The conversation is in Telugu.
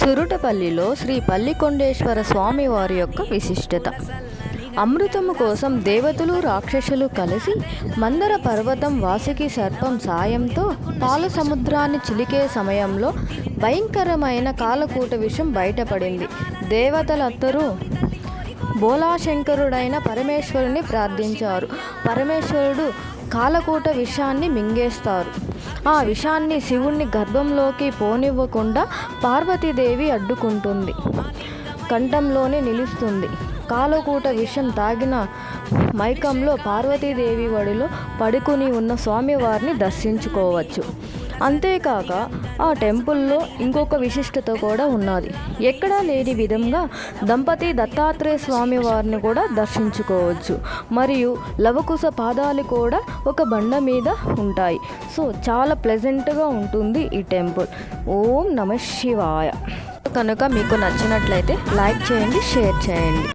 సురుటపల్లిలో శ్రీ పల్లికొండేశ్వర స్వామి వారి యొక్క విశిష్టత. అమృతము కోసం దేవతలు రాక్షసులు కలిసి మందర పర్వతం వాసుకి సర్పం సాయంతో పాల సముద్రాన్ని చిలికే సమయంలో భయంకరమైన కాలకూట విషం బయటపడింది. దేవతలందరూ బోలాశంకరుడైన పరమేశ్వరుని ప్రార్థించారు. పరమేశ్వరుడు కాలకూట విషాన్ని మింగేస్తారు. ఆ విషాన్ని శివుణ్ణి గర్భంలోకి పోనివ్వకుండా పార్వతీదేవి అడ్డుకుంటుంది. కంఠంలోనే నిలుస్తుంది. కాలకూట విషం తాగిన మైకంలో పార్వతీదేవి ఒడిలో పడుకుని ఉన్న స్వామివారిని దర్శించుకోవచ్చు. అంతేకాక ఆ టెంపుల్లో ఇంకొక విశిష్టత కూడా ఉన్నది. ఎక్కడా లేని విధంగా దంపతి దత్తాత్రేయ స్వామి వారిని కూడా దర్శించుకోవచ్చు. మరియు లవకుశ పాదాలు కూడా ఒక బండ మీద ఉంటాయి. సో చాలా ప్లెజెంట్గా ఉంటుంది ఈ టెంపుల్. ఓం నమః శివాయ. కనుక మీకు నచ్చినట్లయితే లైక్ చేయండి, షేర్ చేయండి.